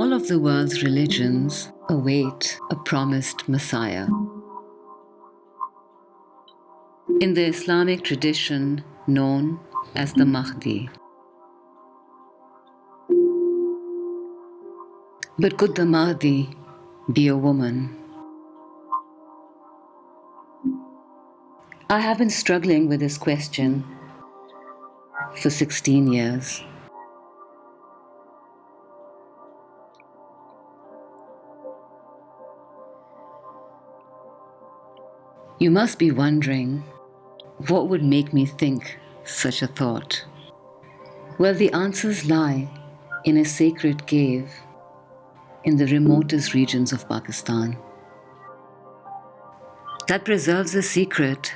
All of the world's religions await a promised Messiah. In the Islamic tradition known as the Mahdi. But could the Mahdi be a woman? I have been struggling with this question for 16 years. You must be wondering, what would make me think such a thought? Well, the answers lie in a sacred cave in the remotest regions of Pakistan that preserves a secret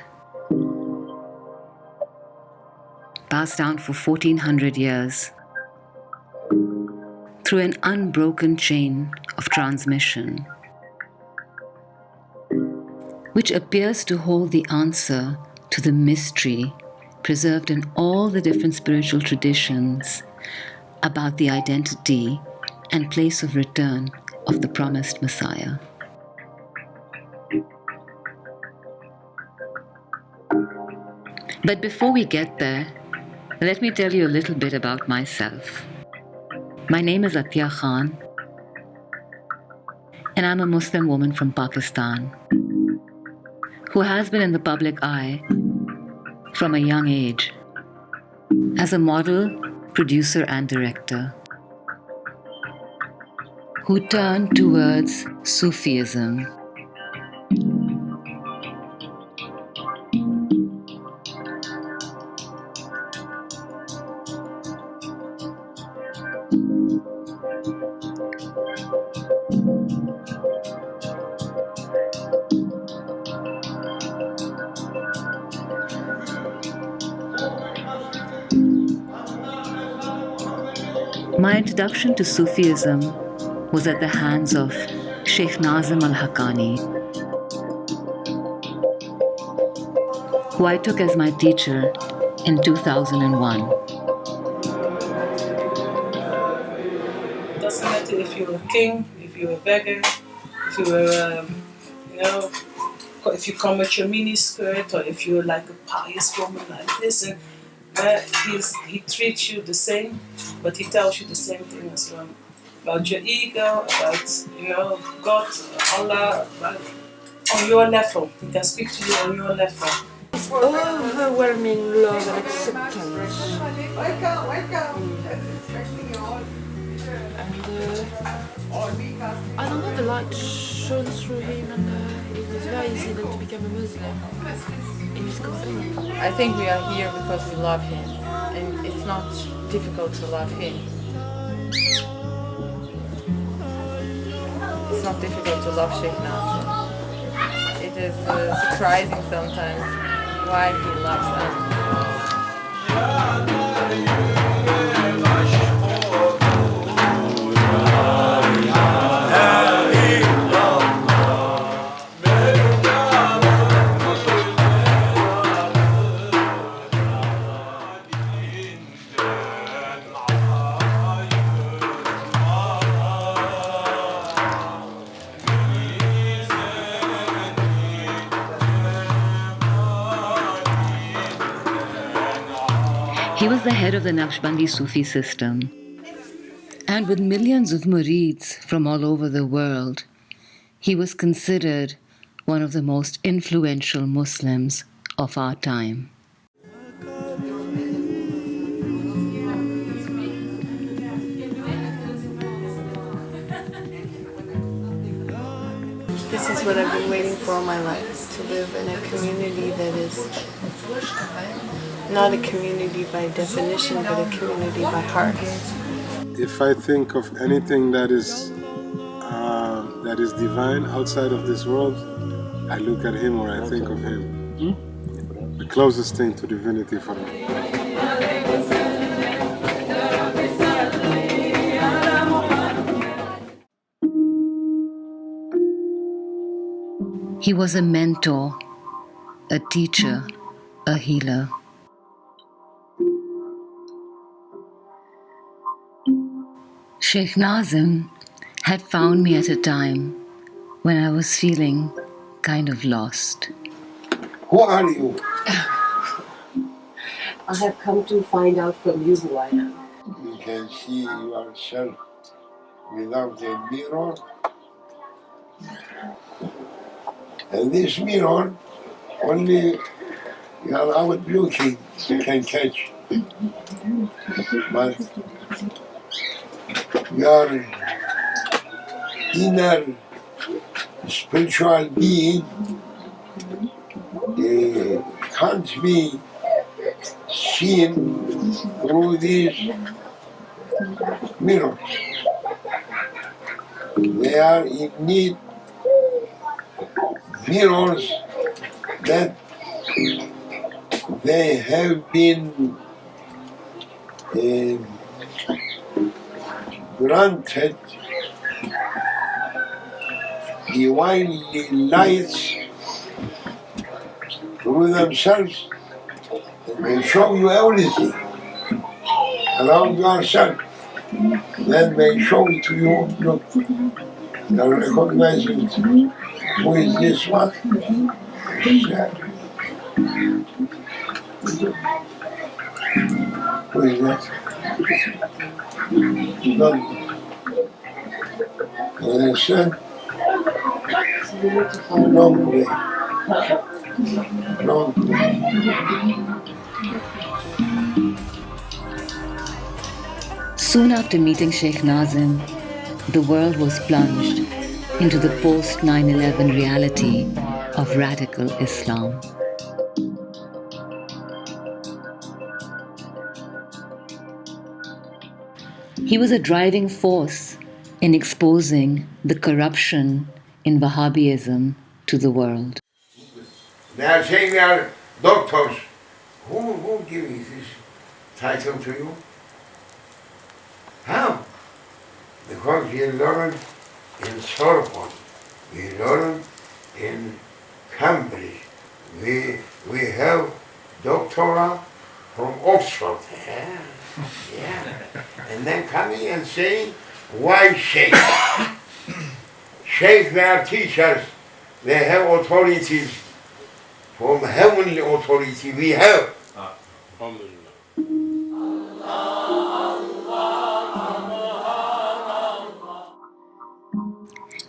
passed down for 1400 years through an unbroken chain of transmission, which appears to hold the answer to the mystery preserved in all the different spiritual traditions about the identity and place of return of the promised Messiah. But before we get there, let me tell you a little bit about myself. My name is Atiya Khan, and I'm a Muslim woman from Pakistan who has been in the public eye from a young age as a model, producer, and director who turned towards Sufism. My introduction to Sufism was at the hands of Shaykh Nazim al-Haqqani, who I took as my teacher in 2001. It doesn't matter if you're a king, if you're a beggar, if you were, if you come with your mini skirt, or if you're like a pious woman like this, and he treats you the same, but he tells you the same thing as well. About your ego, about, God, Allah, on your level. He can speak to you on your level. Overwhelming love and acceptance. And I don't know, the light shone through him, and it was very easy then to become a Muslim in his company. I think we are here because we love him, and it's not difficult to love him. It's not difficult to love Shaykh Nazim. It is surprising sometimes why he loves us. He was the head of the Naqshbandi Sufi system, and with millions of murids from all over the world, he was considered one of the most influential Muslims of our time. This is what I've been waiting for all my life, to live in a community that is not a community by definition, but a community by heart. If I think of anything that is divine outside of this world, I look at him or I think of him. The closest thing to divinity for me. He was a mentor, a teacher, a healer. Shaykh Nazim had found me at a time when I was feeling kind of lost. Who are you? I have come to find out from you who I am. You can see yourself without a mirror. And this mirror, only you are out looking, you can catch. But your inner spiritual being can't be seen through these mirrors. They are in need mirrors that they have been granted divinely lights through themselves. They show you everything around yourself. Then they show it to you, look, you recognize it. Who is this one? Who is that? You don't understand? Long way. Long way. Soon after meeting Shaykh Nazim, the world was plunged into the post 9/11 reality of radical Islam. He was a driving force in exposing the corruption in Wahhabism to the world. They are saying they are doctors. Who gave this title to you? How? Because we learned in Sorbonne, we learned in Cambridge, we have doctorate from Oxford. Yeah. And then coming and saying, why Shaykh? Shaykh, they are teachers, they have authorities, from heavenly authority we have.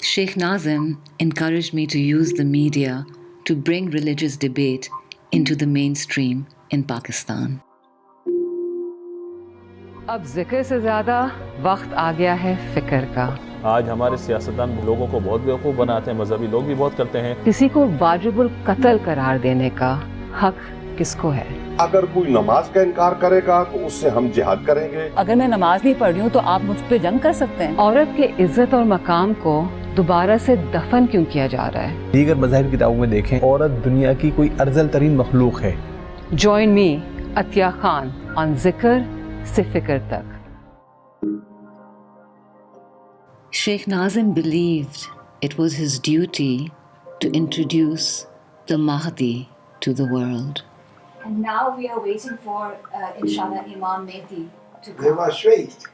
Shaykh Nazim encouraged me to use the media to bring religious debate into the mainstream in Pakistan. अब जिक्र से ज़्यादा वक्त आ गया है फिक्र का। आज हमारे सियासतदान लोगों को बहुत बेवकूफ़ बनाते हैं, मजहबी लोग भी बहुत करते हैं। किसी को वाजिबुल कत्ल करार देने का हक किसको है? अगर कोई नमाज का इनकार करेगा तो उससे हम जिहाद करेंगे। अगर मैं नमाज नहीं पढ़ रही हूँ तो आप मुझ पे जंग कर सकते हैं। औरत के इज्जत और मकाम को दोबारा से दफन क्यों किया जा रहा है? दीगर मज़ाहिब किताबों में देखें, औरत दुनिया की कोई अफजल तरीन मखलूक है। Join me, Atiya Khan, on जिक्र से फिक्र तक. Shaykh Nazim believed it was his duty to introduce the Mahdi to the world. And now we are waiting for, inshallah, Imam Mahdi to come. They must wait.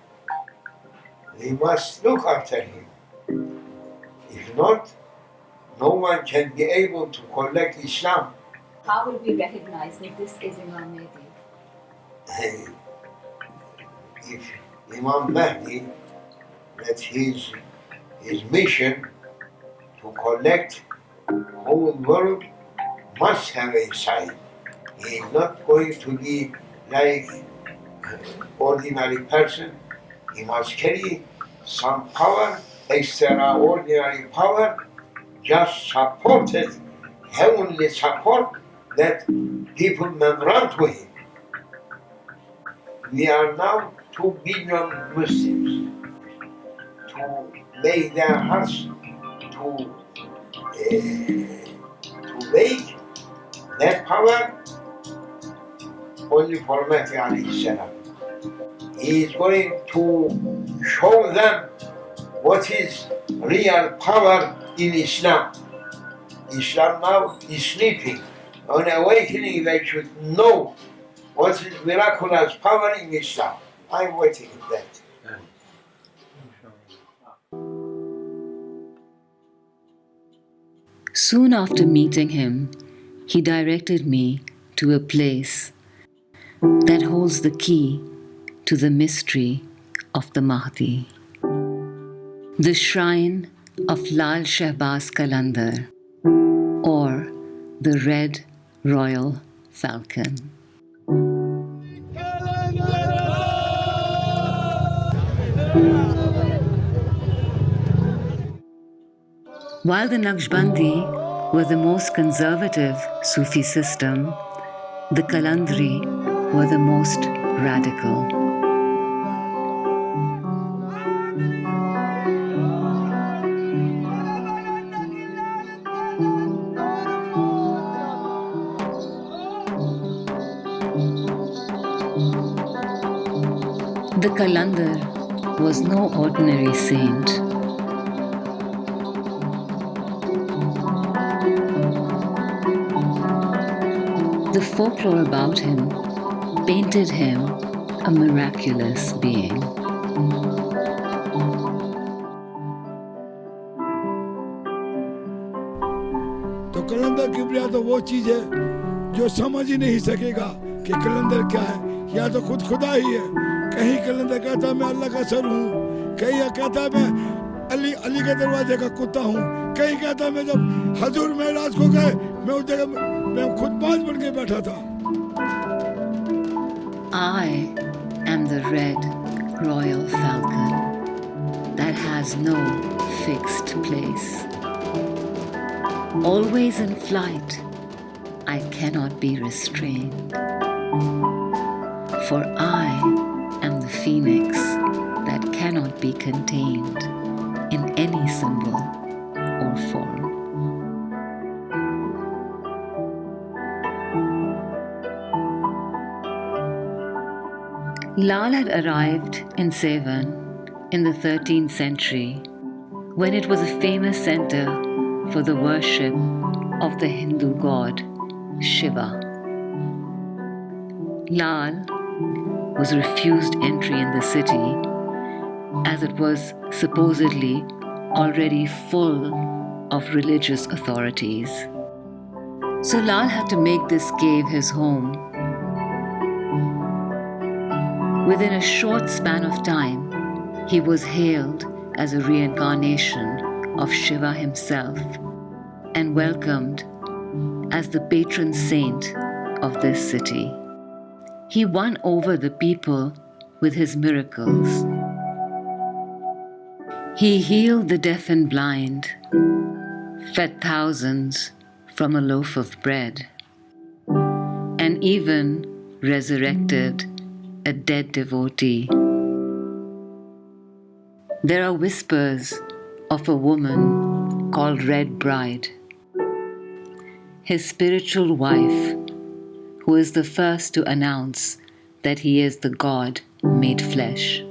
They must look after him. If not, no one can be able to collect Islam. How will we recognize that this is Imam Mahdi? If Imam Mahdi, that his mission to collect whole world must have a sign. He is not going to be like ordinary person. He must carry some power, extraordinary power, just supported, heavenly support, that people may run to him. We are now 2 billion Muslims. To make their hearts to make that power only for Mahdi alayhi salam. He is going to show them what is real power in Islam. Islam now is sleeping. On awakening, they should know what is miraculous power in Islam. I'm waiting for that. Soon after meeting him, he directed me to a place that holds the key to the mystery of the Mahdi. The shrine of Lal Shahbaz Qalandar, or the Red Royal Falcon. While the Naqshbandi were the most conservative Sufi system, the Qalandari were the most radical. The Qalandar was no ordinary saint. The folklore about him painted him a miraculous being. तो कलंदर किबरिया तो वो चीज है जो समझ ही नहीं सकेगा कि कलंदर क्या है, या तो खुद खुदा ही है। कहीं कलंदर कहता मैं अल्लाह का सर हूँ, कहीं कहता मैं अली के दरवाजे का कुत्ता हूँ, कहीं कहता मैं जब हजूर मेराज को गए मैं उस जगह मैं खुद बाज बन के बैठा था। I am the red royal falcon that has no fixed place. Always in flight, I cannot be restrained. For I am the phoenix that cannot be contained in any symbol or form. Lal had arrived in Sevan in the 13th century when it was a famous center for the worship of the Hindu god Shiva. Lal was refused entry in the city as it was supposedly already full of religious authorities. So Lal had to make this cave his home. Within a short span of time, he was hailed as a reincarnation of Shiva himself and welcomed as the patron saint of this city. He won over the people with his miracles. He healed the deaf and blind, fed thousands from a loaf of bread, and even resurrected a dead devotee. There are whispers of a woman called Red Bride, his spiritual wife, who is the first to announce that he is the God made flesh.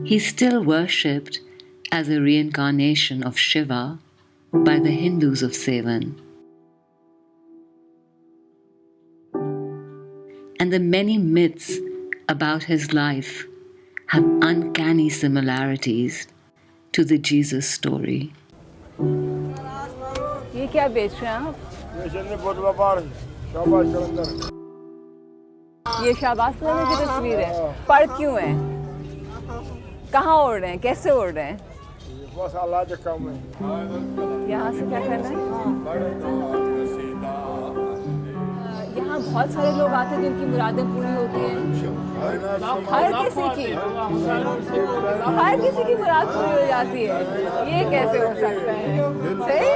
He's still worshipped as a reincarnation of Shiva by the Hindus of Sevan. And the many myths about his life have uncanny similarities to the Jesus story. ये क्या बेच रहे हैं आप? ये शहबाज कलंदर की तस्वीर है। पढ़ क्यों है? कहाँ उड़ रहे हैं? कैसे उड़ रहे हैं? बस अल्लाह के काम है। यहाँ से क्या करना है? यहाँ बहुत सारे लोग आते हैं जिनकी मुरादें पूरी होती हैं। हर किसी की मुराद पूरी हो जाती है। ये कैसे हो सकता है? सही?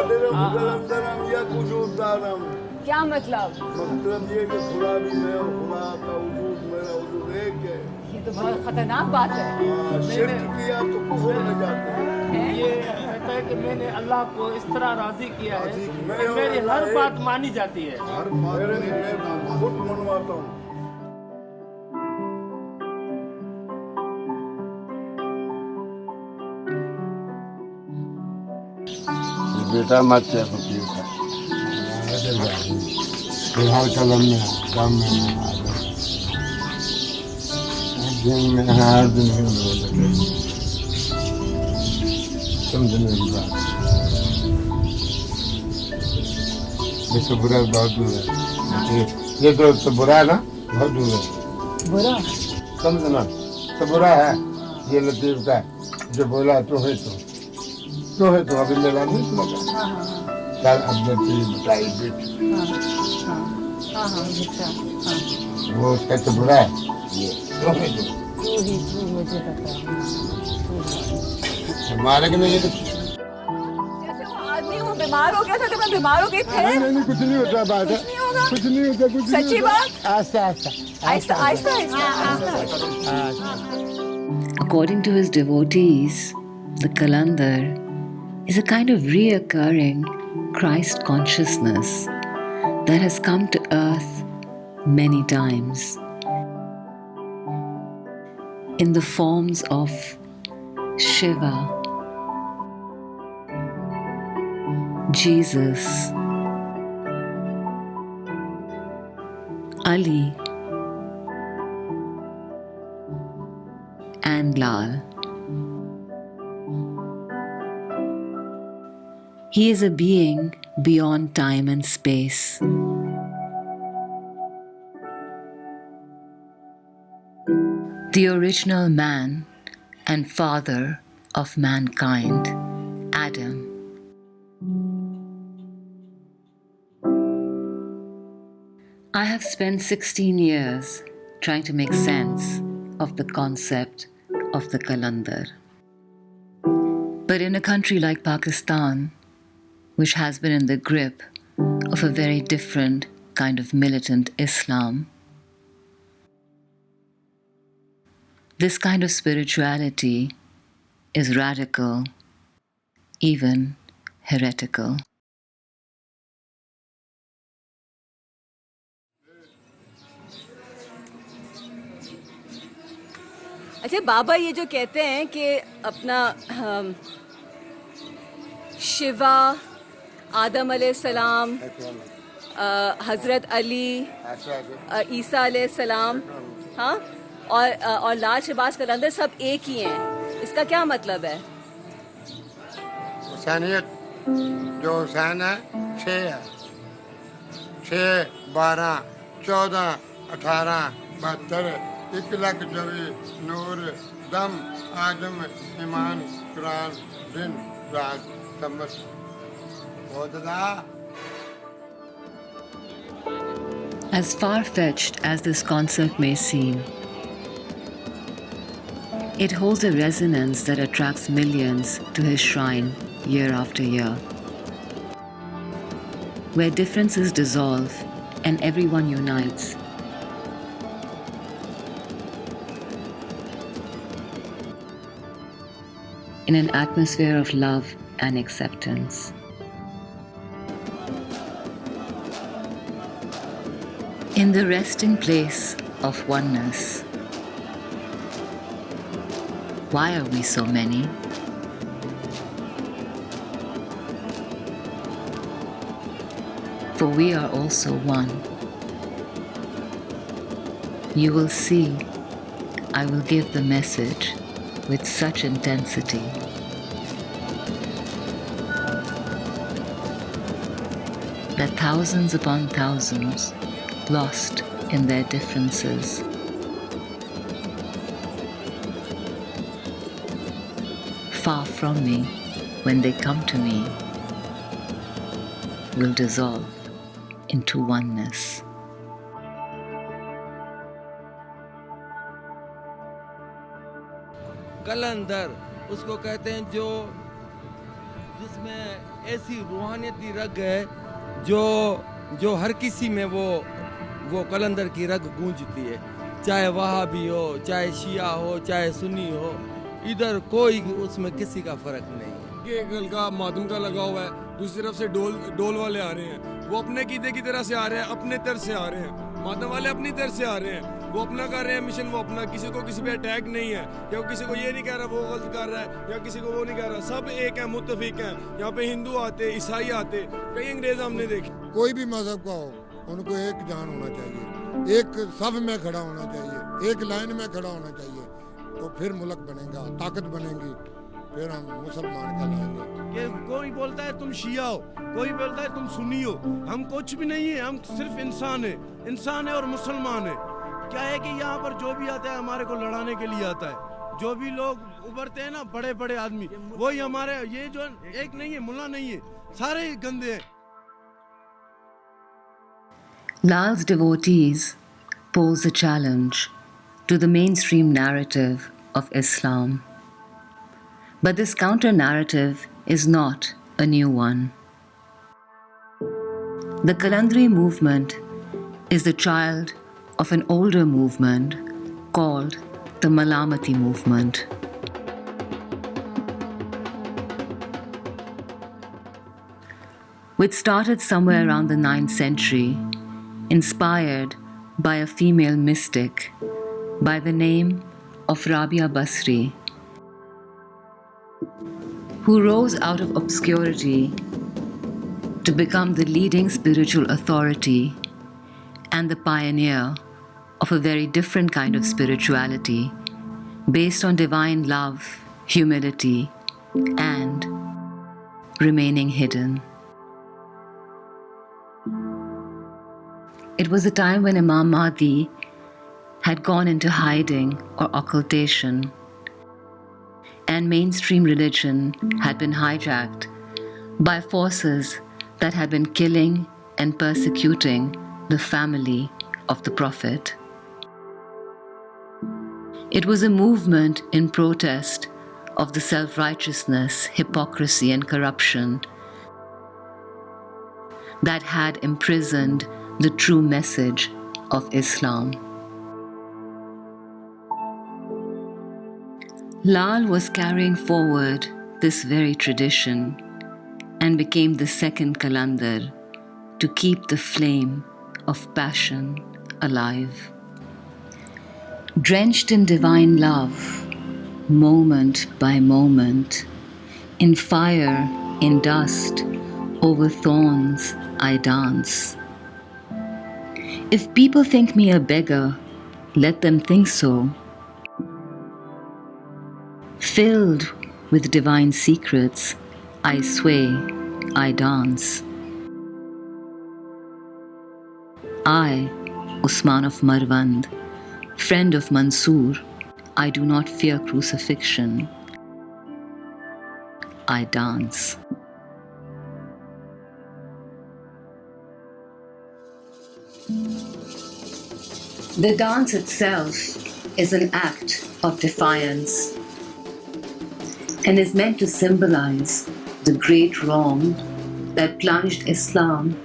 क्या मतलब? मतलब ये कि खुदा भी है और खुदा का वजूद मेरा वजूद एक है। ये तो बहुत खतरनाक बात है। शिर्क किया तो कुफ्र में जाते हैं। ये कहता है कि मैंने अल्लाह को इस तरह राजी किया है कि मेरी हर बात मानी जाती है। हर बात मैं खुद मनवाता हूँ। We बेटा मत से फकीर का हर कलम में दम में दिन में हर दिन में समझने की बात ये तो बुरा बहुत दूर है ये तो बुरा है ना बहुत दूर है बुरा समझना तो बुरा है ये लतीफ का जो बोला तो है तो अभी मेरा नहीं सुना कल अब तेरी बताई बेटी वो उसका तो बुरा है ये तो है तू मुझे बता हमारे के नहीं जैसे वो आदमी वो बीमार हो गया था तो मैं बीमार हो गई फिर नहीं कुछ नहीं होता बात है कुछ नहीं होता सच्ची बात आस्ता आस्ता According to his devotees, the Qalandar is a kind of reoccurring Christ consciousness that has come to earth many times in the forms of Shiva, Jesus, Ali, and Lal. He is a being beyond time and space. The original man and father of mankind, Adam. I have spent 16 years trying to make sense of the concept of the Qalandar. But in a country like Pakistan, which has been in the grip of a very different kind of militant Islam, this kind of spirituality is radical, even heretical. अच्छा बाबा ये जो कहते हैं कि अपना शिवा आदम अलैहिस्सलाम हज़रत अली ईसा अलैहिस्सलाम हाँ और लाल शहबाज कलंदर सब एक ही हैं इसका क्या मतलब है हुसैनियत जो हुसैन है 6 12 14 18 72 1 लाख 24 नूर दम आदम ईमान कुरान दिन रात तमस As far-fetched as this concept may seem, it holds a resonance that attracts millions to his shrine year after year, where differences dissolve and everyone unites. In an atmosphere of love and acceptance. In the resting place of oneness. Why are we so many? For we are also one. You will see, I will give the message with such intensity that thousands upon thousands lost in their differences far from me when they come to me will dissolve into oneness. कलंदर उसको कहते हैं जो जिसमें ऐसी रूहानियती रग है जो हर किसी में वो कलंदर की रग गूंजती है चाहे वहाबी हो चाहे शिया हो चाहे सुन्नी हो इधर कोई उसमें किसी का फर्क नहीं है एक हल्का मातम का लगा हुआ है दूसरी तरफ से डोल वाले आ रहे हैं वो अपने कीदे की तरह से आ रहे हैं अपने तरह से आ रहे हैं मातम वाले अपनी तरह से आ रहे हैं वो अपना कर रहे हैं मिशन, वो अपना, किसी को किसी पे अटैक नहीं है, या किसी को ये नहीं कह रहा वो गलत कर रहा है, या किसी को वो नहीं कह रहा, सब एक है, मुत्तफिक हैं। यहाँ पे हिंदू आते, ईसाई आते, कई अंग्रेज हमने देखे। कोई भी मजहब का हो, उनको एक जान होना चाहिए, एक सफ में खड़ा होना चाहिए, एक लाइन में खड़ा होना चाहिए, तो फिर मुल्क बनेगा, ताकत बनेगी, फिर हम मुसलमान कहलाएंगे। कि कोई बोलता है तुम शिया हो, कोई बोलता है तुम सुन्नी हो, हम कुछ भी नहीं है, हम सिर्फ इंसान है, इंसान है और मुसलमान है। क्या है कि यहाँ पर जो भी आता है हमारे को लड़ाने के लिए आता है, जो भी लोग उभरते हैं ना, बड़े बड़े आदमी, वही हमारे, ये जो एक नहीं है, मुल्ला नहीं है, सारे गंदे हैं। Lal's devotees pose a challenge to the mainstream narrative of Islam. But this counter-narrative is not a new one. The Qalandari movement is the child of an older movement called the Malamati movement. Which started somewhere around the 9th century, inspired by a female mystic by the name of Rabia Basri, who rose out of obscurity to become the leading spiritual authority and the pioneer of a very different kind of spirituality based on divine love, humility, and remaining hidden. It was a time when Imam Mahdi had gone into hiding or occultation, and mainstream religion had been hijacked by forces that had been killing and persecuting the family of the Prophet. It was a movement in protest of the self-righteousness, hypocrisy, and corruption that had imprisoned the true message of Islam. Lal was carrying forward this very tradition and became the second Qalandar to keep the flame of passion alive. Drenched in divine love, moment by moment, in fire, in dust, over thorns I dance. If people think me a beggar, let them think so. Filled with divine secrets, I sway, I dance. I, Usman of Marwand, friend of Mansoor, I do not fear crucifixion. I dance. The dance itself is an act of defiance and is meant to symbolize the great wrong that plunged Islam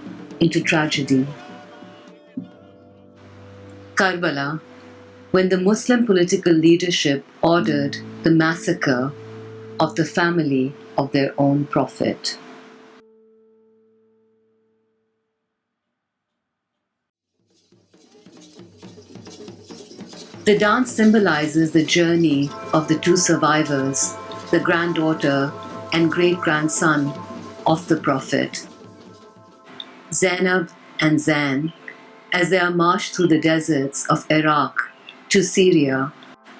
into tragedy. Karbala, when the Muslim political leadership ordered the massacre of the family of their own prophet. The dance symbolizes the journey of the two survivors, the granddaughter and great-grandson of the Prophet, Zainab and Zain, as they are marched through the deserts of Iraq to Syria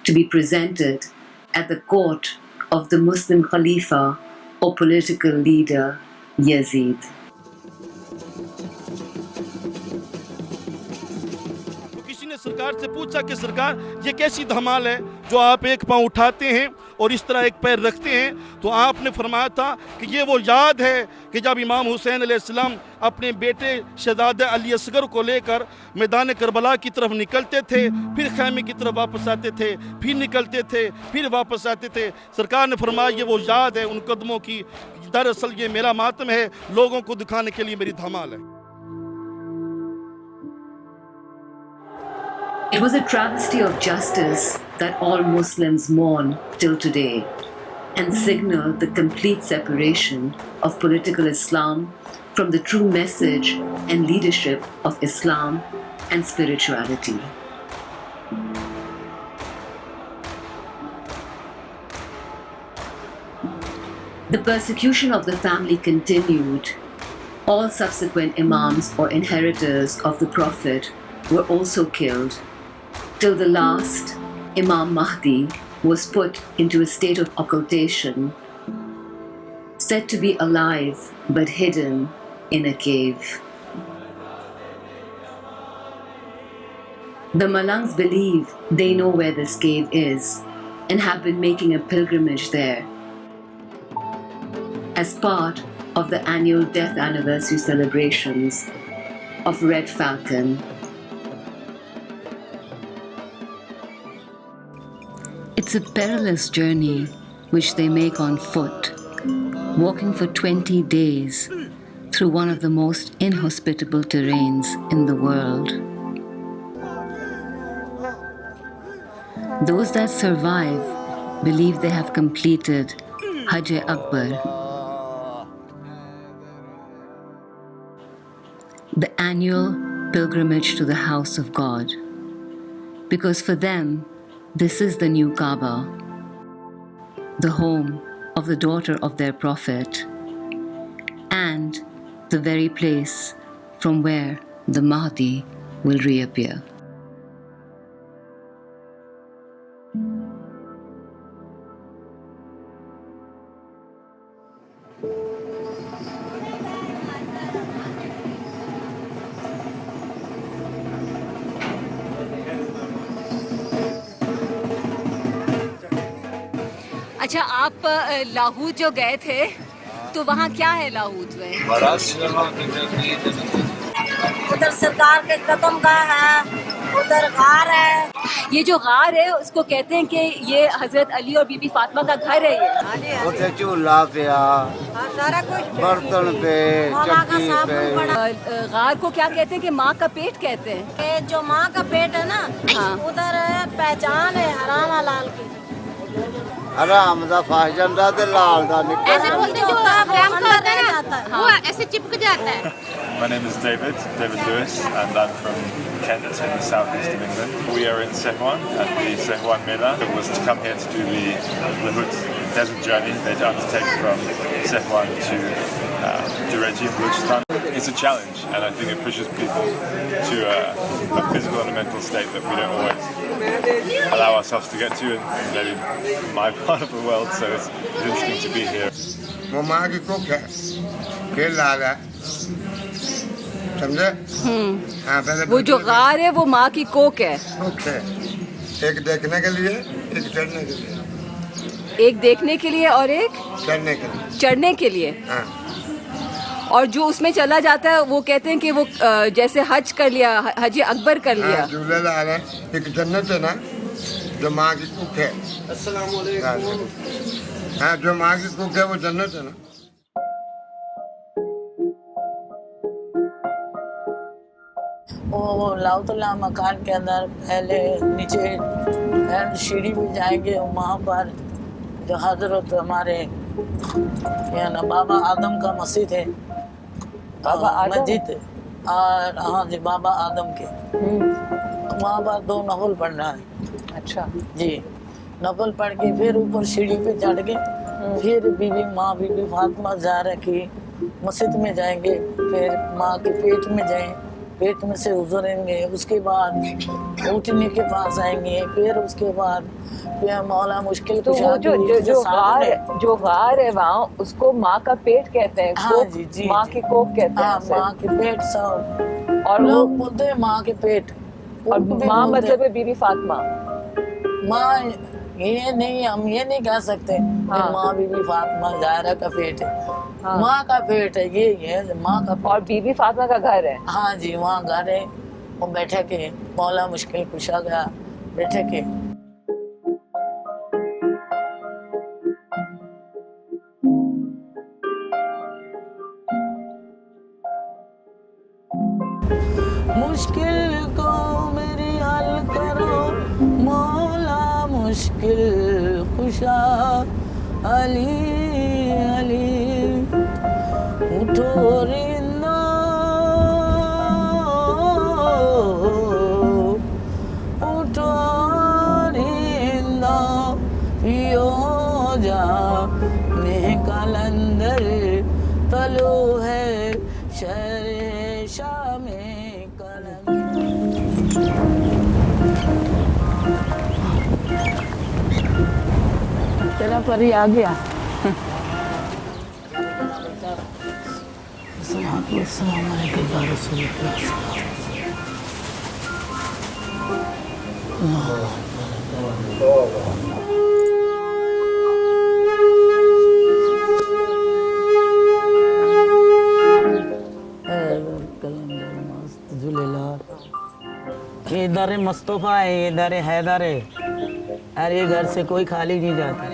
to be presented at the court of the Muslim Khalifa or political leader Yazid. सरकार से पूछा कि सरकार ये कैसी धमाल है जो आप एक पांव उठाते हैं और इस तरह एक पैर रखते हैं, तो आपने फरमाया था कि ये वो याद है कि जब इमाम हुसैन अलैहिस्सलाम अपने बेटे शहजादा अली असगर को लेकर मैदान करबला की तरफ निकलते थे, फिर खैमे की तरफ वापस आते थे, फिर निकलते थे, फिर वापस आते थे। सरकार ने फरमाया ये वो याद है उन कदमों की, दरअसल ये मेरा मातम है, लोगों को दिखाने के लिए मेरी धमाल है। It was a travesty of justice that all Muslims mourn till today and signaled the complete separation of political Islam from the true message and leadership of Islam and spirituality. The persecution of the family continued. All subsequent imams or inheritors of the Prophet were also killed, till the last, Imam Mahdi, was put into a state of occultation, said to be alive but hidden in a cave. The Malangs believe they know where this cave is and have been making a pilgrimage there as part of the annual death anniversary celebrations of Red Falcon. It's a perilous journey which they make on foot, walking for 20 days through one of the most inhospitable terrains in the world. Those that survive believe they have completed Hajj Akbar, the annual pilgrimage to the house of God, because for them, this is the new Kaaba, the home of the daughter of their Prophet, and the very place from where the Mahdi will reappear. اچھا آپ لاہور جو گئے تھے تو وہاں کیا ہے لاہور میں؟ ادھر سرکار کے قدم گاہ ہے، ادھر غار ہے. یہ جو غار ہے اس کو کہتے ہیں کہ یہ حضرت علی اور بی بی فاطمہ کا گھر ہے. یہ اتنے چولہا پیا، برتن پہ، چکی پہ. غار کو کیا کہتے ہیں کہ ماں کا پیٹ کہتے ہیں. کہ جو ماں کا پیٹ ہے نا ادھر پہچان ہے حرام حلال کی. حرام دا فاحشہ دا تے لال دا نکل. ایسے بولتے جو حرام کا ہوتا ہے نا وہ ایسے چپک جاتا ہے. My name is David Lewis, and I'm from Kent, it's in the southeast of England. We are in Sehwan at the Sehwan Mela. It was to come here to do the Lahut desert journey they'd undertake from Sehwan to Dureji in Balochistan. It's a challenge, and I think it pushes people to a physical and a mental state that we don't always allow ourselves to get to in maybe my part of the world, so it's interesting to be here. ماں کی کوکھ ہے، کھیل لال ہے، سمجھے؟ وہ جو غار ہے وہ ماں کی کوکھ ہے. کوکھ ہے، ایک دیکھنے کے لیے، ایک چڑھنے کے لیے. ایک دیکھنے کے لیے اور ایک چڑھنے کے لیے. چڑھنے کے لیے. اور جو اس میں چلا جاتا ہے وہ کہتے ہیں کہ وہ جیسے حج کر لیا، حج اکبر کر لیا. جھولے لال ہے، ایک جنت ہے نا جو ماں کی کوکھ ہے. السلام علیکم. ہاں جو ماں کی کوکھ ہے وہ جنت ہے نا. وہ لاؤت اللہ مکان کے اندر پہلے نیچے سیڑھی بھی جائیں گے، وہاں پر جو حضرت ہمارے نا بابا آدم کا مسجد ہے، مسجد اور ہاں جی بابا آدم کے وہاں پر 2 نفل پڑھنا ہے. اچھا جی نفل پڑھ کے پھر اوپر سیڑھی پہ چڑھ کے پھر بی بی فاطمہ زہرا کی مسجد میں جائیں گے، پھر ماں کے پیٹ میں جائیں، پیٹ میں سے گزریں گے، اس کے بعد اٹھنے کے پاس آئیں گے، پھر اس کے بعد پھر مولا مشکل کشا جو غار ہے وہاں اس کو ماں کا پیٹ کہتے ہیں. ہاں جی جی ماں کی کوکھ کہتے ہیں. ماں کے پیٹ سب اور لوگ بولتے ہیں ماں کے پیٹ. اور ماں مطلب ہے بی بی فاطمہ. ماں یہ نہیں، ہم یہ نہیں کہہ سکتے کہ ماں بی بی فاطمہ زہرا کا پیٹ ہے. ماں کا پیٹ ہے، یہ ہے ماں کا. اور بی بی فاطمہ کا گھر ہے. ہاں جی وہاں گھر ہے. وہ بیٹھے کے مولا مشکل کشا گیا بیٹھے کے. مشکل کو میری حل کرو مولا مشکل کشا علی علی اٹھو رندہ اٹھو رندہ پیو جا نکل तेरा परी आ गया ये दर मुस्तफ़ा है, ये दर हैदर है, और ये घर से कोई खाली नहीं जाता।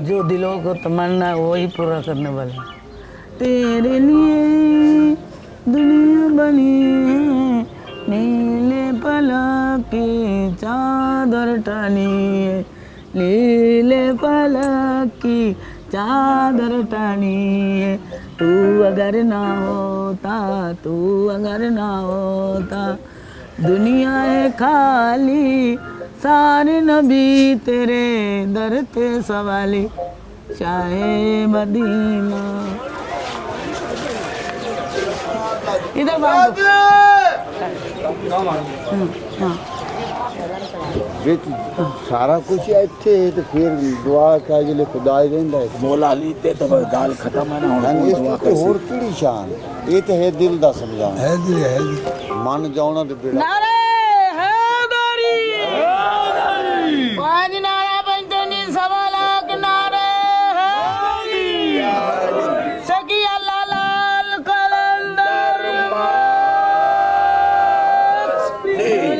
जो दिलों को तमन्ना है वही पूरा करने वाला। तेरे लिए दुनिया बनी है, नीले पलक की चादर टानी है, नीले पलक की चादर टानी है। तू अगर ना होता, तू अगर ना होता, दुनिया है खाली, सारे नबी तेरे दर पे सवाली, शाहे मदीना। इधर बात सारा कुछ ਇੱਥੇ ਤੇ ਫਿਰ ਦੁਆ ਕਾ ਜਿਹੜੇ ਖੁਦਾ ਹੀ ਰਹਿੰਦਾ ਹੈ ਮੌਲਾ ਅਲੀ ਤੇ ਤਾਂ ਗੱਲ ਖਤਮ ਹੈ ਨਾ ਹੁਣ ਦੁਆ ਕਰ ਹੋਰ ਕਿਹੜੀ ਸ਼ਾਨ ਇਹ ਤੇ ਹੈ ਦਿਲ ਦਾ ਸਮਝਾਉਣਾ ਹੈ ਜੀ ਮਨ ਜਾਉਣਾ ਤੇ ਬੇੜਾ नारे हैदरी हैदरी पांच नारा पंचनी सवा लाख नारे हैदरी सकी अल्लाह लाल कलंदर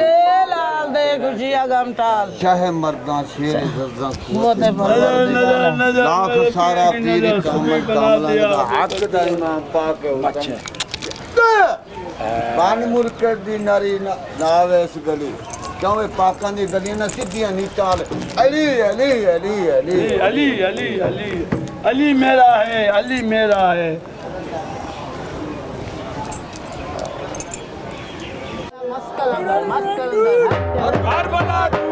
ले लाल दे खुशियां गम टाल चाहे मर्दां शेर रज़ा वो ते लाख सारा पीर कामल कामला दा हक दा इमाम पाक है बन मुल्क दी नारी नावे इस गली क्यों ये पाकां दी गलियां ना सीधियां नहीं चाल अली अली अली अली अली अली अली अली मेरा है, अली मेरा है। मस्त कलंदर और बार बना तू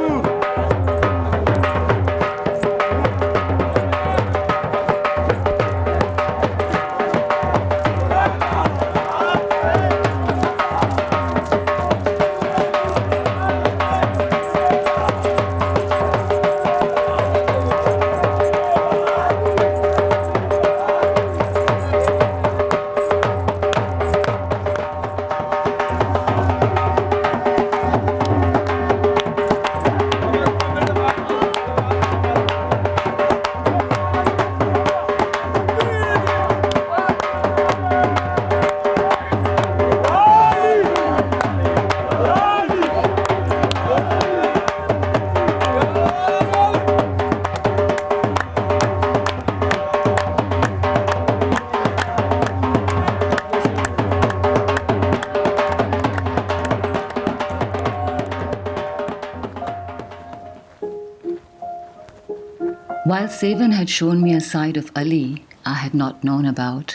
While Sevan had shown me a side of Ali I had not known about,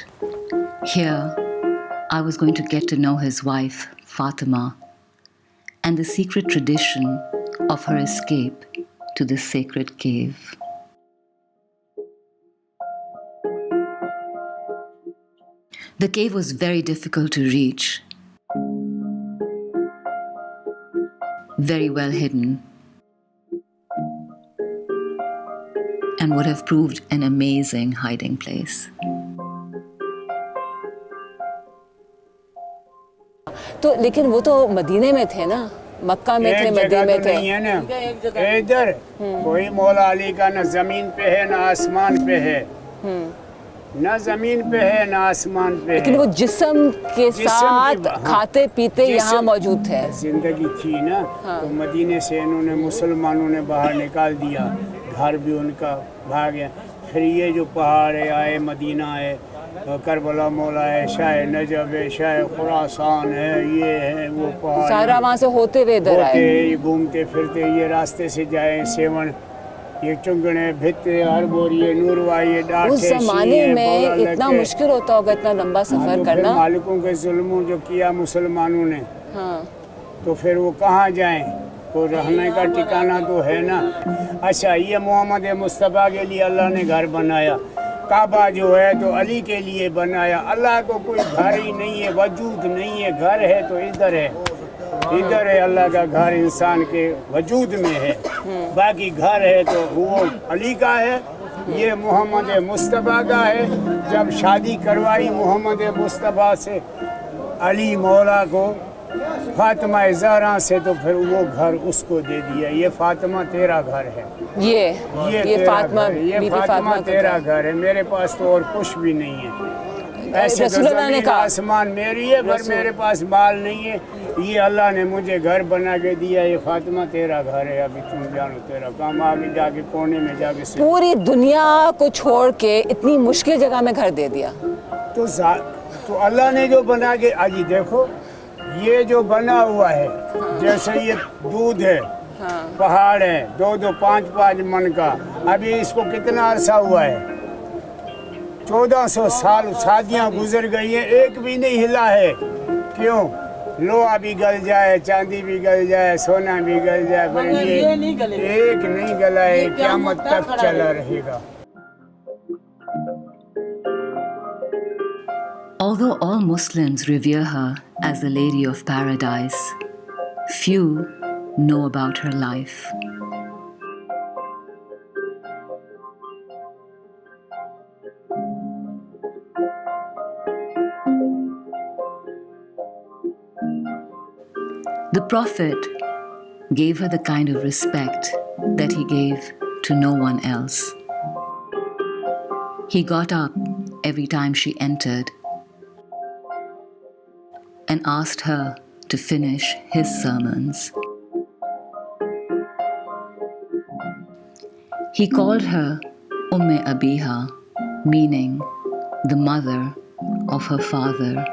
here I was going to get to know his wife, Fatima, and the secret tradition of her escape to this sacred cave. The cave was very difficult to reach, very well hidden, and would have proved an amazing hiding place. तो लेकिन वो तो मदीने में थे ना, मक्का में थे, मदीने में थे। नहीं है ना इधर कोई मौला अली का ना जमीन पे है ना आसमान पे है, ना जमीन पे है ना आसमान पे है। लेकिन वो जिस्म के साथ खाते पीते यहाँ मौजूद थे। जिंदगी थी ना तो मदीने से इन्होंने मुसलमानों ने बाहर निकाल दिया, घर भी उनका भाग गया। फिर ये जो पहाड़ है आए, मदीना है, करबला मौला है, शाह नजब है, शाह खुरासान है, ये है वो पहाड़ सारा वहाँ से होते हुए इधर आए, ये घूमते फिरते ये रास्ते से जाए, सेवन ये चुंगने भित्ते हर बोर ये नूरवा ये डांटे। उस जमाने में इतना मुश्किल होता होगा इतना लंबा सफर करना। मालिकों के जुल्मों जो किया मुसलमानों ने, तो फिर वो कहाँ जाएं, को रहने का ठिकाना तो है ना। अच्छा ये मोहम्मद मुस्तफ़ा के लिए अल्लाह ने घर बनाया, काबा जो है तो अली के लिए बनाया। अल्लाह को कोई घर ही नहीं है, वजूद नहीं है, घर है तो इधर है। इधर है अल्लाह का घर इंसान के वजूद में है, बाकी घर है तो वो अली का है, ये मोहम्मद मुस्तफ़ा का है। जब शादी करवाई मोहम्मद मुस्तफ़ा से अली मौला को फातिमा ज़हरा से, तो फिर वो घर उसको दे दिया। ये फातिमा तेरा घर है, ये फातिमा तेरा घर है, मेरे पास तो और कुछ भी नहीं है। ऐसे तो ज़मीन आसमान मेरी है, पर मेरे पास माल नहीं है। ये अल्लाह ने मुझे घर बना के दिया, ये फातिमा तेरा घर है, अभी तुम जानो तेरा काम। आगे जाके कोने में जाके पूरी दुनिया को छोड़ के इतनी मुश्किल जगह में घर दे दिया। तो अल्लाह ने जो बना के, अजी देखो ये जो बना हुआ है, जैसे ये दूध है, पहाड़ है 2-2, 5-5 मन का, अभी इसको कितना अरसा हुआ है? 1400 साल शादियाँ गुजर गई हैं, एक भी नहीं हिला है। क्यों? लोहा भी गल जाए, चांदी भी गल जाए, सोना भी गल जाए, पर ये एक नहीं गला है, क़यामत तक चला रहेगा। Although all Muslims revere her as the Lady of Paradise, few know about her life. The Prophet gave her the kind of respect that he gave to no one else. He got up every time she entered and asked her to finish his sermons. He called her Umme Abiha, meaning the mother of her father,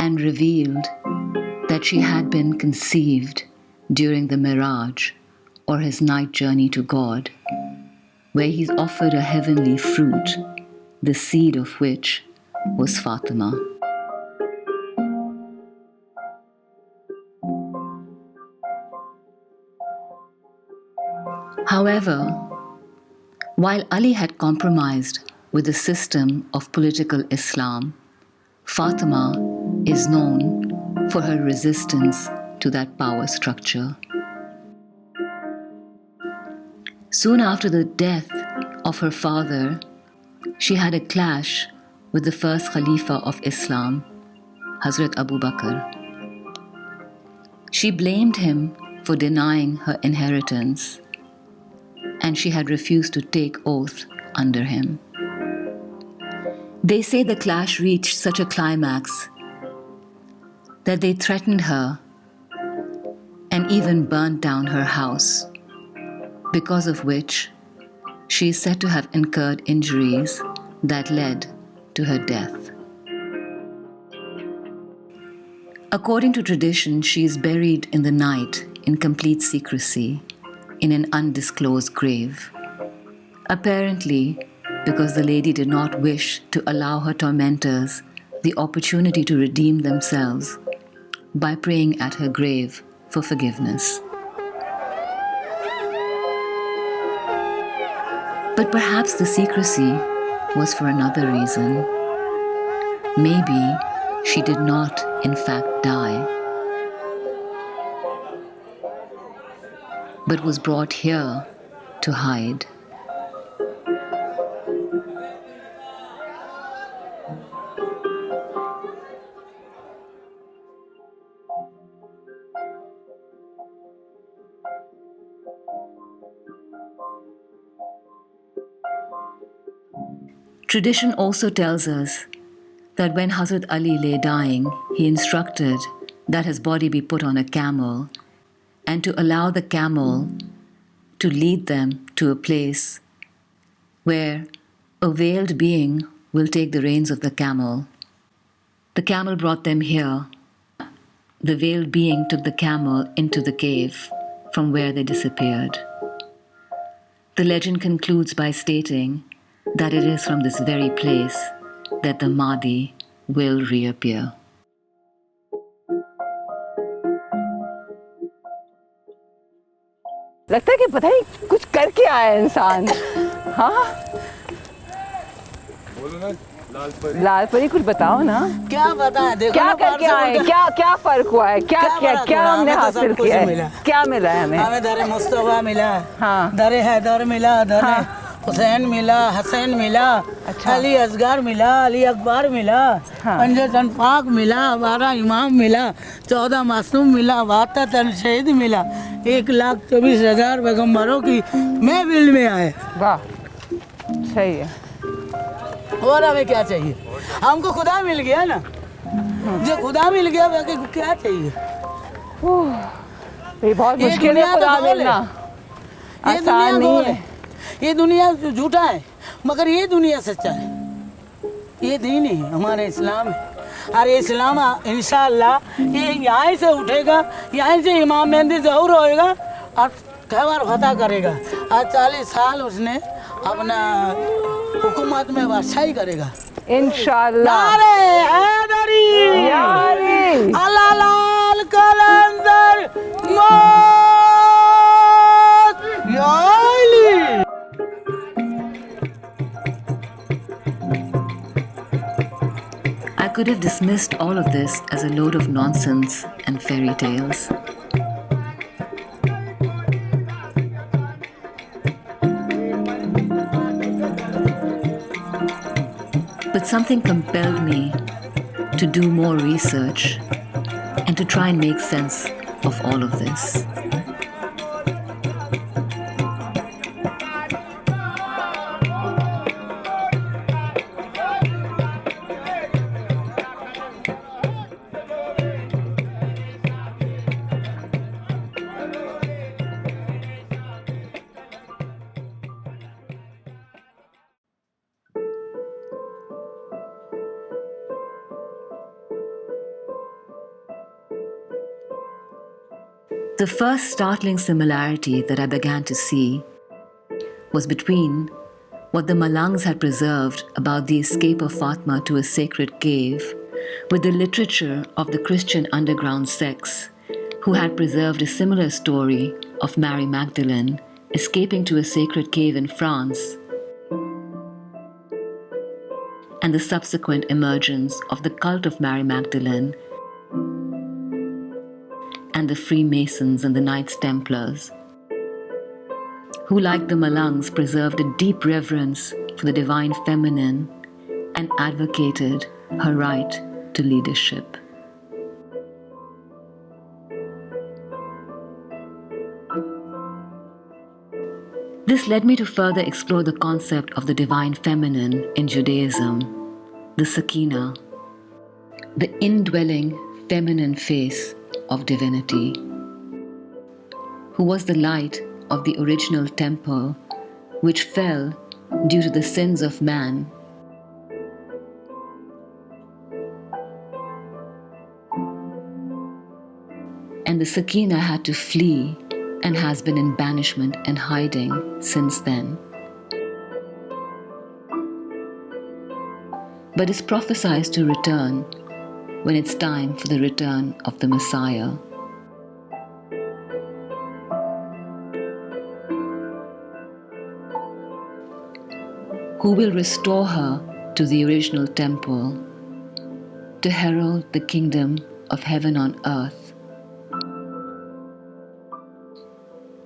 and revealed that she had been conceived during the Miraj, or his night journey to God, where he offered a heavenly fruit, the seed of which was Fatima. However, while Ali had compromised with the system of political Islam, Fatima is known for her resistance to that power structure. Soon after the death of her father, she had a clash with the first Khalifa of Islam, Hazrat Abu Bakr. She blamed him for denying her inheritance, and she had refused to take oath under him. They say the clash reached such a climax that they threatened her and even burnt down her house, because of which she is said to have incurred injuries that led to her death. According to tradition, she is buried in the night in complete secrecy in an undisclosed grave, apparently because the lady did not wish to allow her tormentors the opportunity to redeem themselves by praying at her grave for forgiveness. But perhaps the secrecy was for another reason. Maybe she did not, in fact, die, but was brought here to hide. Tradition also tells us that when Hazrat Ali lay dying, he instructed that his body be put on a camel and to allow the camel to lead them to a place where a veiled being will take the reins of the camel. The camel brought them here. The veiled being took the camel into the cave from where they disappeared. The legend concludes by stating that it is from this very place that the Mahdi will reappear. लगता है कि पता नहीं कुछ करके आया इंसान। हाँ बोलो ना लाल परी कुछ बताओ ना। क्या बताएं, देखो क्या ना करके बाहर से आए, उल्टा- क्या फर्क हुआ है, क्या फर्क हुआ? हमने हमें तो हासिल सब कुछ किया मिला। है, क्या मिला है हमें? हमें दर मुस्तफा मिला, हाँ। दर हैदर मिला, दर हुसैन मिला, हसन मिला, अच्छा। अली असगर मिला, अली अकबर मिला, हाँ। 5 तन पाक मिला, 12 इमाम मिला, 14 मासूम मिला, 72 तन शहीद मिला, 1,24,000 पैगम्बरों की महफिल में आए। वाह, सही है। और हमें क्या चाहिए? हमको खुदा मिल गया ना, जो खुदा मिल गया बाकी क्या चाहिए? ये बहुत मुश्किल है खुदा मिलना, आसान नहीं है। ये दुनिया झूठा है मगर ये दुनिया सच्चा है। ये दीन ही हमारे इस्लाम है। और इस्लाम इंशाअल्लाह ये यहाँ से उठेगा, यहाँ से इमाम मेहदी ज़हूर होएगा और खैबर फतह करेगा। और 40 साल उसने अपना हुकूमत में बादशाही करेगा इंशाअल्लाह। नारे हैदरी, अल्लाह लाल कलंदर मौत या Ali. I could have dismissed all of this as a load of nonsense and fairy tales. But something compelled me to do more research and to try and make sense of all of this. The first startling similarity that I began to see was between what the Malangs had preserved about the escape of Fatima to a sacred cave with the literature of the Christian underground sects who had preserved a similar story of Mary Magdalene escaping to a sacred cave in France and the subsequent emergence of the cult of Mary Magdalene and the Freemasons and the Knights Templars, who, like the Malangs, preserved a deep reverence for the divine feminine and advocated her right to leadership. This led me to further explore the concept of the divine feminine in Judaism, the Sakina, the indwelling feminine face of divinity, who was the light of the original temple which fell due to the sins of man and the Sakina had to flee and has been in banishment and hiding since then. But is prophesied to return when it's time for the return of the Messiah. Who will restore her to the original temple to herald the kingdom of heaven on earth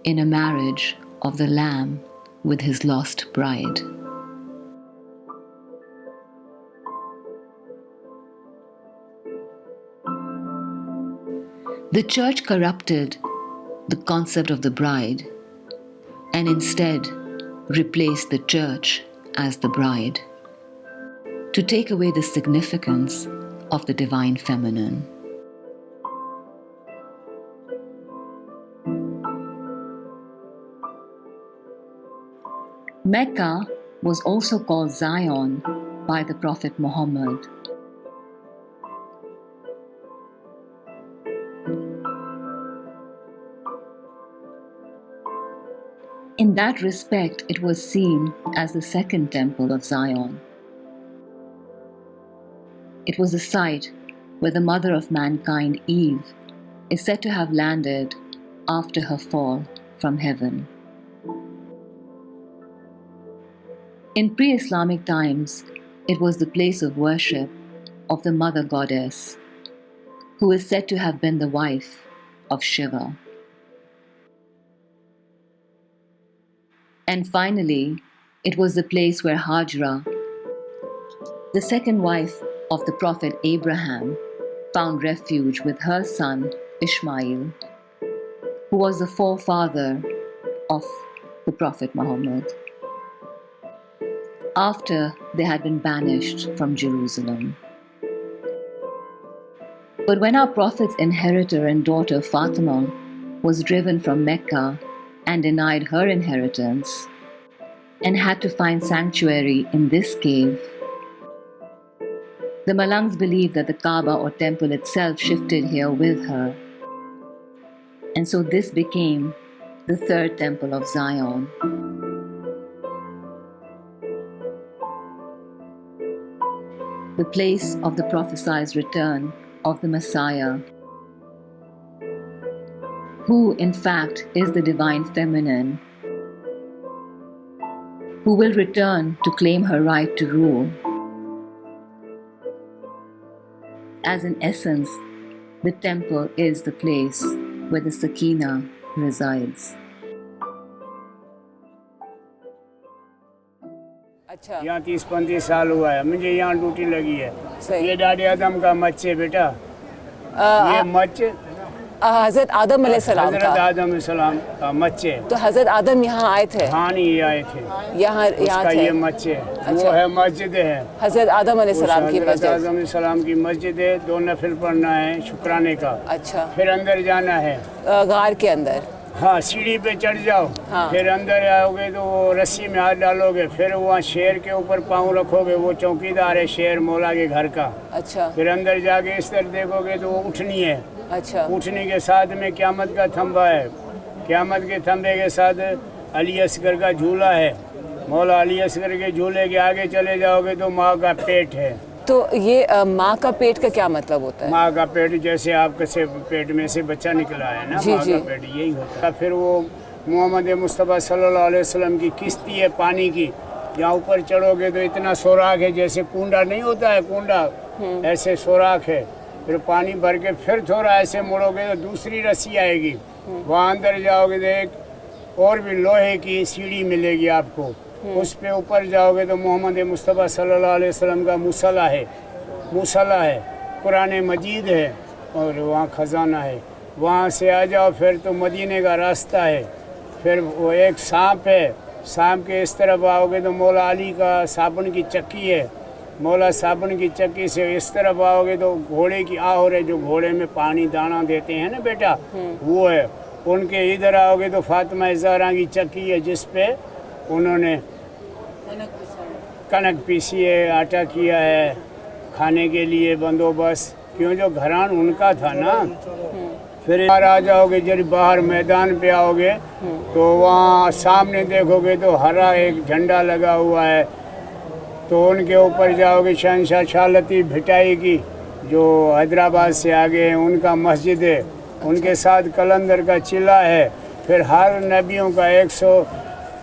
in a marriage of the Lamb with his lost bride. The church corrupted the concept of the bride and instead replaced the church as the bride to take away the significance of the divine feminine. Mecca was also called Zion by the Prophet Muhammad. In that respect, it was seen as the second temple of Zion. It was the site where the mother of mankind, Eve, is said to have landed after her fall from heaven. In pre-Islamic times, It was the place of worship of the mother goddess, who is said to have been the wife of Shiva. And finally, it was the place where Hajra, the second wife of the Prophet Abraham, found refuge with her son Ishmael, who was the forefather of the Prophet Muhammad, after they had been banished from Jerusalem. But when our Prophet's inheritor and daughter Fatima was driven from Mecca and denied her inheritance and had to find sanctuary in this cave, the Malangs believed that the Kaaba or temple itself shifted here with her. And so this became the third temple of Zion. The place of the prophesied return of the Messiah, who in fact is the divine feminine, who will return to claim her right to rule. As in essence, the temple is the place where the Sakina resides. यहाँ 30-35 साल हुआ है मुझे यहाँ duty लगी है ये daddy आदम का मच्चे बेटा ये मच्चे हजरत आदम अलैहिस्सलाम का हजरत आदम अलैहिस्सलाम का मच्चे तो हजरत आदम यहाँ आए थे हाँ नहीं आए थे यहाँ थे ये मच्चे वो है मस्जिद है हजरत आदम अलैहिस्सलाम की मस्जिद आदम अलैहिस्सलाम की मस्जिद है 2 नफिल पढ़ना है शुक्राने का अच्छा फिर अंदर जाना है गार के अंदर हाँ सीढ़ी पे चढ़ जाओ हाँ। फिर अंदर आओगे तो वो रस्सी में हाथ डालोगे फिर वहाँ शेर के ऊपर पाँव रखोगे वो चौकीदार है शेर मौला के घर का अच्छा फिर अंदर जाके इस तरह देखोगे तो वो उठनी है अच्छा उठने के साथ में क़यामत का थंबा है क़यामत के थंबे के साथ अली असगर का झूला है मौला अली असगर के झूले के आगे चले जाओगे तो माँ का पेट है तो ये माँ का पेट का क्या मतलब होता है माँ का पेट जैसे आपके से पेट में से बच्चा निकला है ना माँ का पेट यही होता है फिर वो मोहम्मद मुस्तफ़ा सल्लल्लाहु अलैहि वसल्लम की किश्ती है पानी की यहाँ ऊपर चढ़ोगे तो इतना सुराख है जैसे कुंडा नहीं होता है कुंडा ऐसे सुराख है फिर पानी भर के फिर थोड़ा ऐसे मुड़ोगे तो दूसरी रस्सी आएगी वहाँ अंदर जाओगे तो एक और भी लोहे की सीढ़ी मिलेगी आपको उस पे ऊपर जाओगे तो मोहम्मद मुस्तफ़ा सल्लल्लाहु अलैहि वसल्लम का मुसल्ला है कुरान मजीद है और वहाँ ख़जाना है वहाँ से आ जाओ फिर तो मदीने का रास्ता है फिर वो एक सांप है सांप के इस तरफ आओगे तो मौला अली का साबुन की चक्की है मौला साबुन की चक्की से इस तरफ आओगे तो घोड़े की आहर है जो घोड़े में पानी दाना देते हैं ना बेटा वो है उनके इधर आओगे तो फातिमा ज़हरा की चक्की है जिस पे उन्होंने कनक पीसी है आटा किया है खाने के लिए बंदोबस्त क्यों जो घरान उनका था ना फिर बाहर आ जाओगे जब बाहर मैदान पे आओगे तो वहाँ सामने देखोगे तो हरा एक झंडा लगा हुआ है तो उनके ऊपर जाओगे शहंशाह शाह लतीफ़ भिटाई की जो हैदराबाद से आगे हैं उनका मस्जिद है उनके साथ कलंदर का चिल्ला है फिर हर नबियों का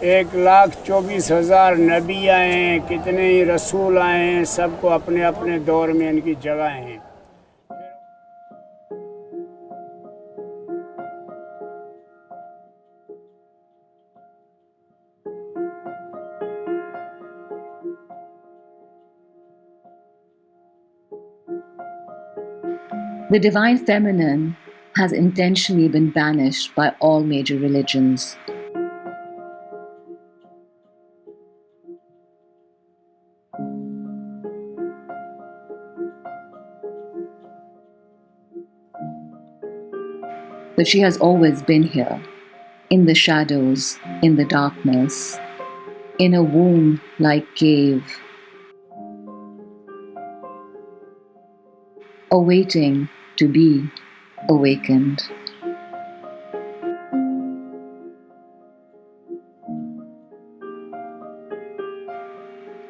1,24,000 नबी आए हैं कितने ही रसूल आए हैं सबको अपने अपने दौर में इनकी जगह हैं The divine feminine has intentionally been banished by all major religions. But she has always been here, in the shadows, in the darkness, in a womb-like cave, awaiting to be awakened.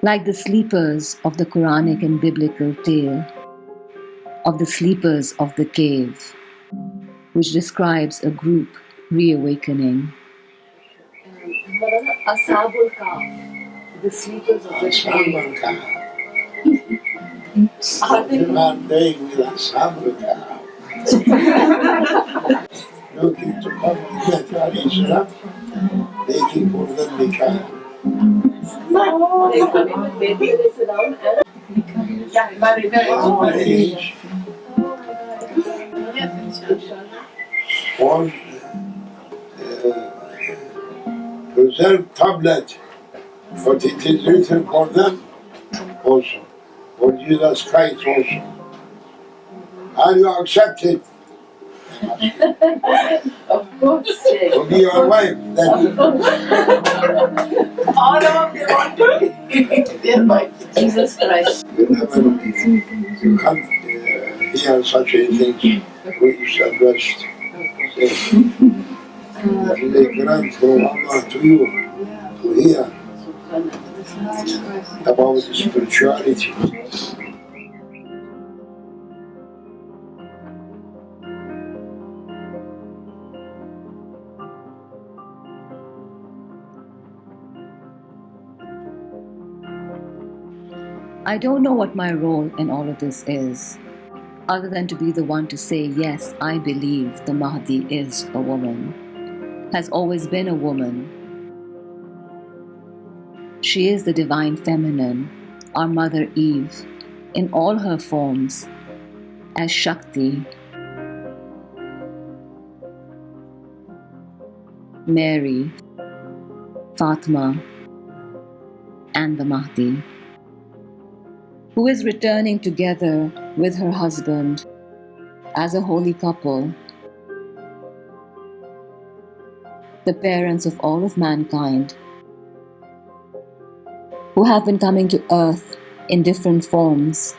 Like the sleepers of the Quranic and biblical tale of the sleepers of the cave, which describes a group reawakening. Ashabul Kahf, the sleepers of the cave. One day with Africa, looking to come with Mahdi alayhi salam, making for them nikah. They come in with Mahdi alayhi salam and married Age, one preserved tablet, but it is written for them also, for Jesus Christ also. Are you accepted? Of course. To be your wife, then. All of them want to be their wife. Jesus Christ. You never, you can't hear such a thing which is addressed. It is a grant from Allah to you to hear about spirituality. I don't know what my role in all of this is, other than to be the one to say, yes, I believe the Mahdi is a woman, has always been a woman. She is the divine feminine, our Mother Eve, in all her forms, as Shakti, Mary, Fatima, and the Mahdi, who is returning together with her husband as a holy couple, the parents of all of mankind, who have been coming to earth in different forms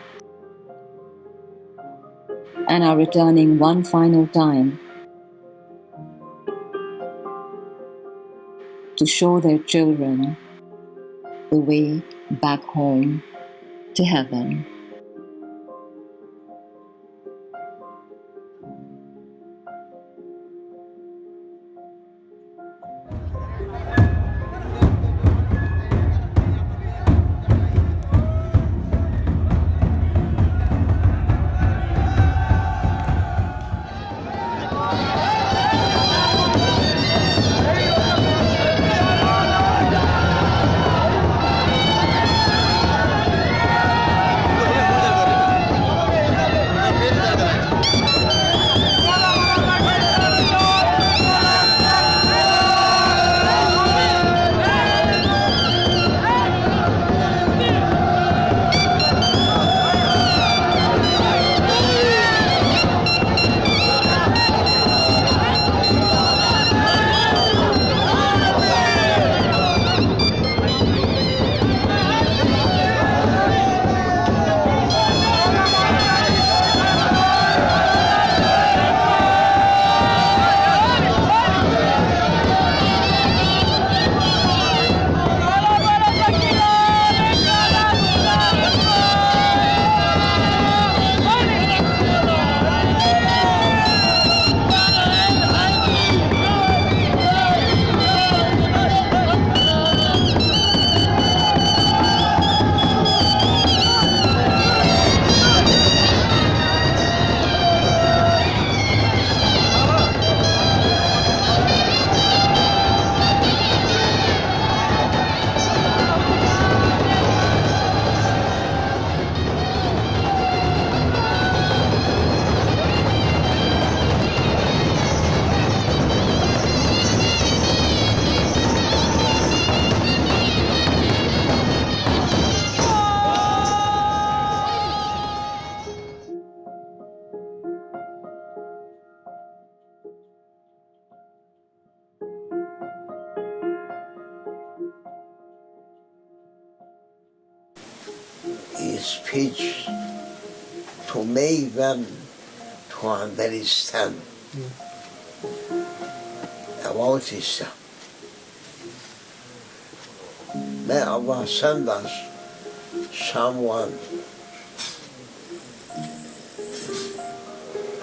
and are returning one final time to show their children the way back home to heaven. Speech to make them to understand about Islam. May Allah send us someone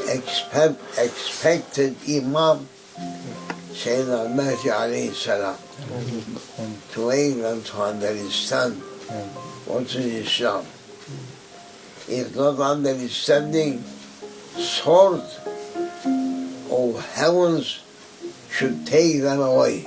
expected Imam Sayyidina Mahdi alayhi salam to make them to understand what is Islam. It's not understanding sword of heavens should take them away.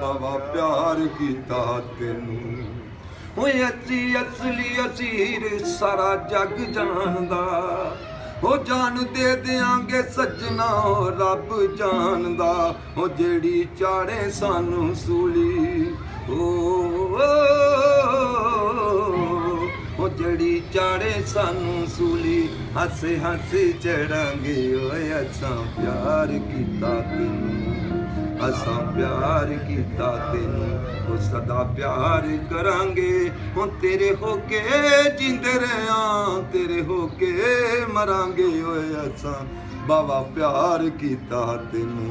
बाबा प्यार कीता तेनू ओए असली Asir सारा जग जानदा ओ जान दे देंगे सजना रब जानदा ओ जेड़ी चाड़े सानू सूली ओ जेड़ी चाड़े सानू सूली हंसे हंसे चढ़ांगे ओए असां प्यार कीता तेनू असां प्यार कीता तेनू ओ सदा प्यार करांगे हुण तेरे होके जींदे रहां तेरे होके मरांगे ओए असां बाबा प्यार कीता तेनू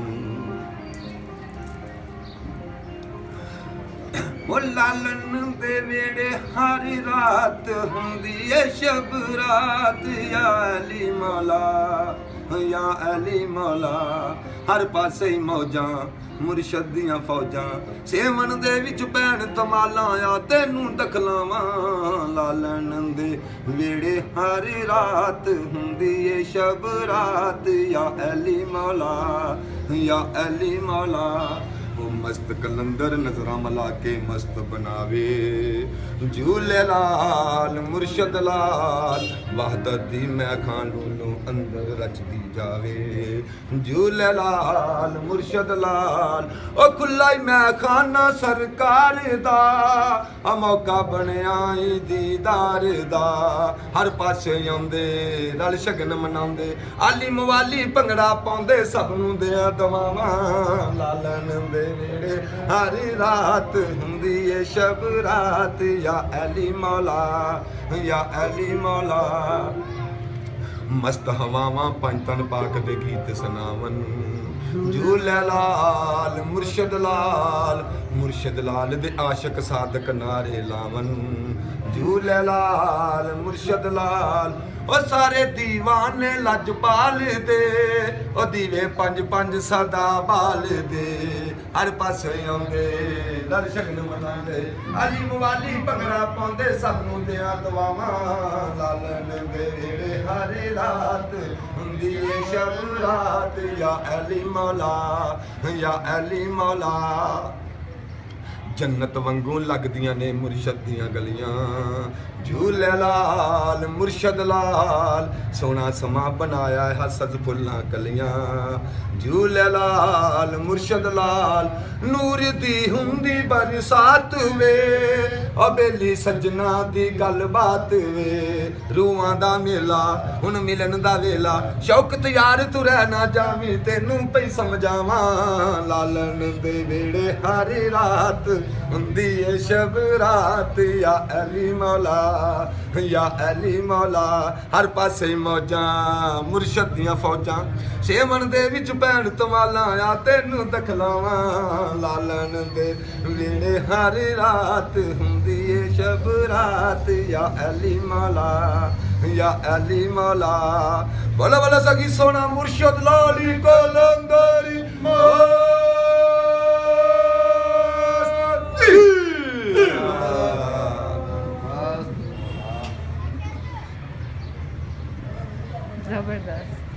ओ लालन दे वेड़े हर रात हुंदी ए शब रात या अली मौला या अली मौला हर पासे ही मौजां मुर्शद दियां फौजां सेवन दे विच भैन तमाला आ तेनू दखलावां लालन दे वेड़े हर रात हुंदी ए शब रात या अली मौला या अली मौला ओ मस्त कलंदर नजरा मला के मस्त बनावे झूले लाल मुर्शद लाल वहदत दी मैं खान लूनू अंदर रचदी जावे झूले लाल मुर्शद लाल ओ खुला ही मैं खाना सरकार दा आ मौका बनया दीदार दा हर पासे आउंदे रल शगन मनाउंदे आली मवाली भंगड़ा पाउंदे सब नूं दियां दवावां लालन दे वेड़े हर रात हुंदी ए शब रात या अली मौला या अली मौला मस्त हवावां पंज तन पाक दे गीत सुनावन झूले लाल मुर्शद लाल दे आशिक साधक नारे लावन झूले लाल मुर्शद लाल ओ सारे दीवाने लजपाल दे ओ दीवे पंज पंज सदा बाल दे हर पासे आउंदे लड़ शगन मनांदे अली मवाली भंगड़ा पाउंदे सब नूं दियां दवावां लालन दे वेड़े हर रात हुंदी ए शब रात या अली मौला या अली मौला जन्नत वांगू लगदियां ने मुर्शद दियां गलियां झूले लाल मुर्शद लाल सोना समा बनाया है हसद फुल्लां कलियां झूले लाल मुर्शद लाल नूर दी हुंदी बरसात वे ओ बेली सजना दी गल बात वे रूहां दा मेला हुण मिलन दा वेला शौकत यार तू रह ना जावीं तेनू पई समझावां लालन दे वेड़े हर रात हुंदी ए शब रात या अली मौला या अली मौला हर पासे मौजां मुर्शद दियां फौजां सेवन दे विच भैन तमाला आ तेनू दखलावां लालन दे वेड़े हर रात हुंदी ए शब रात या अली मौला या अली मौला बोला बोला सगी सोना मुर्शद लाली कलंदरी जबरदस्त